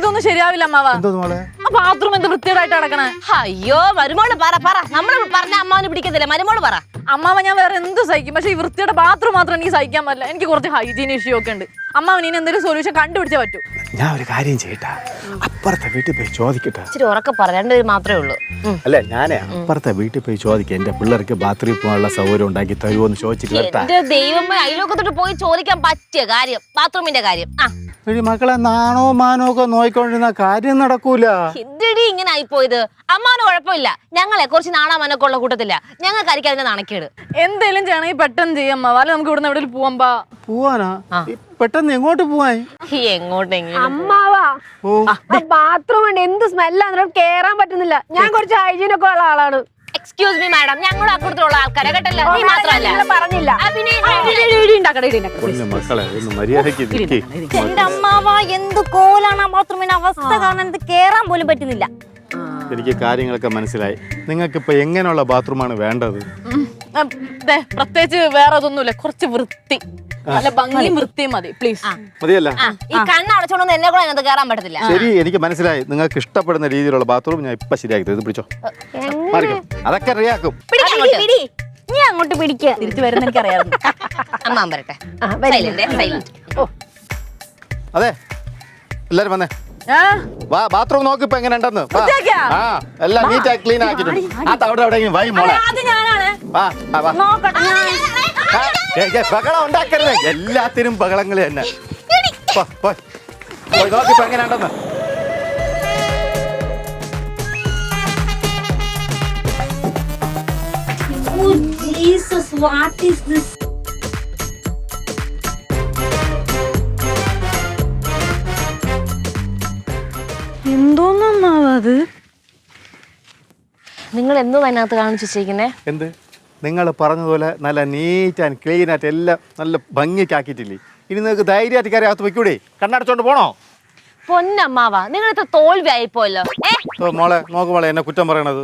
ഇതൊന്നും ശരിയാവില്ല അമ്മാവാ. ബാത്റൂം എന്ത് വൃത്തിയായിട്ട് കിടക്കണേ. അയ്യോ മരുമോള് പറ നമ്മൾ പറഞ്ഞ അമ്മാവന് പിടിക്കത്തില്ല. മരുമോള് പറ. അമ്മാവ ഞാൻ വേറെ എന്ത് സഹിക്കും, പക്ഷെ ഈ വൃത്തിയുടെ ബാത്റൂം മാത്രം എനിക്ക് സഹിക്കാൻ പറ്റില്ല. എനിക്ക് കുറച്ച് ഹൈജീൻ ഇഷ്യൂ ഒക്കെ ഉണ്ട്. അമ്മാവൻ ഇനി എന്തെങ്കിലും സൊല്യൂഷൻ കണ്ടുപിടിച്ചേ പറ്റൂ. ഞാൻ ഒരു കാര്യം ചെയ്യട്ടാ, അപ്പുറത്തെ വീട്ടിൽ പോയി ചോദിക്കട്ടെ. ഇച്ചിരി ഉറക്കെ പറ, രണ്ടുപേര് മാത്രമേ ഉള്ളൂ. അല്ല ഞാനേ അപ്പുറത്തെ വീട്ടിൽ പോയി ചോദിക്കാം, എന്റെ പിള്ളേർക്ക് ബാത്റൂമിൽ പോകാനുള്ള സൗകര്യം ഉണ്ടാക്കി തരുമോ എന്ന് ചോദിച്ചിട്ട് വരട്ടാ. എന്റെ ദൈവമേ, അയലോക്കത്തോട്ട് പോയി ചോദിക്കാൻ പറ്റിയ കാര്യം ബാത്റൂമിന്റെ കാര്യം. മക്കളെ നാണോ മാനോ ഒക്കെ നോയിക്കൊണ്ടിരുന്ന കാര്യം നടക്കൂല. എന്തിടി ഇങ്ങനെ ആയിപ്പോയത്? അമ്മാവന് കുഴപ്പമില്ല, ഞങ്ങളെ കുറച്ച് നാണാമാനൊക്കെ ഉള്ള കൂട്ടത്തില്ല. ഞങ്ങൾക്ക് ആയിരിക്കും അതിന്റെ നാണക്കേട്. എന്തേലും ചെയ്യണമെങ്കിൽ പെട്ടെന്ന് ചെയ്യാം. അല്ലെ നമുക്ക് ഇവിടുന്ന് എവിടെയും പോവാ. പോവാനാ? പെട്ടെന്ന് എങ്ങോട്ട് പോവാൻ? എങ്ങോട്ടെങ്കിലും അമ്മാവാ, ബാത്റൂം ഉണ്ട്, എന്ത് സ്മെല്ലാ, കേറാൻ പറ്റുന്നില്ല. ഞാൻ കുറച്ച് ഹൈജീൻ ഒക്കെ ഉള്ള ആളാണ്. എക്സ്ക്യൂസ് മീ മാഡം, ഞങ്ങൾ അക്കൂട്ടത്തിലുള്ള ആൾക്കാരെ കേട്ടല്ലോ. നീ മാത്രമല്ല പറഞ്ഞില്ല. മക്കളെ ഒന്ന് മര്യാദയ്ക്ക് എന്റെ അമ്മാവാ, എന്ത് കോലാണ് ആ ബാത്റൂമിന്റെ അവസ്ഥ കാണാൻ. ഇത് കേറാൻ പോലും പറ്റുന്നില്ല. എനിക്ക് കാര്യങ്ങളൊക്കെ മനസ്സിലായി. നിങ്ങൾക്ക് ഇപ്പൊ എങ്ങനെയുള്ള ബാത്റൂമാണ് വേണ്ടത്? പ്രത്യേകിച്ച് വേറെ അതൊന്നുമില്ല, കുറച്ച് വൃത്തി, നല്ല ഭംഗിയും വൃത്തിയും മതി പ്ലീസ്. മതിയല്ല? ഈ കണ്ണ് അടച്ചോണ്ടൊന്നും എന്നെ കൂടെ അതിനകത്ത് കയറാൻ പറ്റത്തില്ല. ശരി, എനിക്ക് മനസ്സിലായി. നിങ്ങൾക്ക് ഇഷ്ടപ്പെടുന്ന രീതിയിലുള്ള ബാത്റൂം ഞാൻ ഇപ്പൊ ശരിയാക്കി. ഇത് പിടിച്ചോ, അതൊക്കെ റെഡിയാക്കും. നീ അങ്ങോട്ട് പിടിക്ക. തിരിച്ചു വരുന്ന എനിക്കറിയാം. അമ്മ വരട്ടെ. അതെ, എല്ലാരും വന്നേ. ബാത്റൂം നോക്ക് ഇപ്പൊ എങ്ങനെ ഉണ്ടെന്ന്. എല്ലാം നീറ്റ് ആക്കി ക്ലീൻ ആക്കിയിട്ടുണ്ട്. അവിടെ എവിടെയെങ്കിലും വൈ മോളെ. ബഹളം ഉണ്ടാക്കരുത്, എല്ലാത്തിനും ബഹളങ്ങള് തന്നെ. നോക്കിപ്പോ എങ്ങനെ ഉണ്ടെന്ന്. എന്തോന്നത്? നിങ്ങൾ എന്തോ അതിനകത്ത് കാണിച്ചു വെച്ചിരിക്കുന്നേ? എന്ത്? നിങ്ങൾ പറഞ്ഞതുപോലെ നല്ല നീറ്റ് ആൻഡ് ക്ലീൻ ആയിട്ട് എല്ലാം നല്ല ഭംഗിയൊക്കെ ആക്കിയിട്ടില്ലേ? ഇനി നിങ്ങൾക്ക് ധൈര്യമായിട്ട് കയറി അകത്ത് വെക്കൂടെ? കണ്ണടച്ചോണ്ട് പോണോ? പൊന്നമ്മാവാ, നിങ്ങൾ ഇത്ര തോൽവി ആയിപ്പോയല്ലോ. മോളെ നോക്ക് മോളെ, എന്നെ കുറ്റം പറയണത്.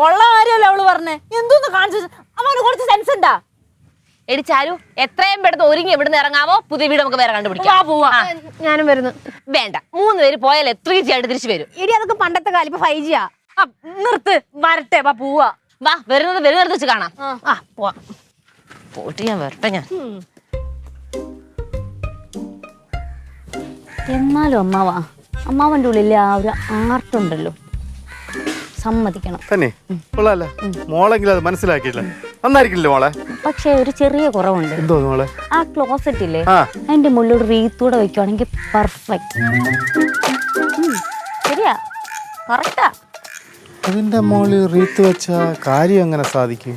ഉള്ള കാര്യമല്ല അവള് പറഞ്ഞേ. എന്തോന്ന് കാണിച്ചു? അവന് കുറച്ച് സെൻസ് ഉണ്ടാ. എടി ചാരു, എത്രയും പെട്ടെന്ന് ഒരുങ്ങി എവിടുന്ന് ഇറങ്ങാവോ? പുതിയ വീട് നമുക്ക് വേറെ കണ്ടുപിടിക്കാം. ഞാനും വരുന്നു. വേണ്ട, 3 പേര് പോയാൽ എത്ര ഈസി ആയിട്ട് തിരിച്ചു വരും. എടി അതൊക്കെ പണ്ടത്തെ കാലം, ഇപ്പൊ 5G യാ. നിർത്ത്, വരട്ടെ, പോവാ. വാ, വരുന്നത് വെച്ച് കാണാം. പോവാ, പോയിട്ട് ഞാൻ വരട്ടെ. ഞാൻ എന്നാലും അമ്മാവന്റെ ഉള്ളിലെ ആ ഒരു ആർട്ടുണ്ടല്ലോ, സമ്മതിക്കണം. തന്നെ കൊള്ളാല്ല. മോളെങ്കിലും അത് മനസ്സിലാക്കിയില്ല. നന്നായിരിക്കില്ലേ മോളെ? പക്ഷെ ഒരു ചെറിയ കുറവുണ്ട്. എന്തോ മോളെ? ആ ക്ലോസറ്റ് ഇല്ലേ, അതിന്റെ മുകളിൽ റീത്തൂടെ വെക്കുവാണെങ്കിൽ പെർഫെക്റ്റ്. ശരിയാ, കറക്റ്റാ. അതിന്റെ മോളിൽ റീത്ത് വെച്ച കാര്യം എങ്ങനെ സാധിക്കും?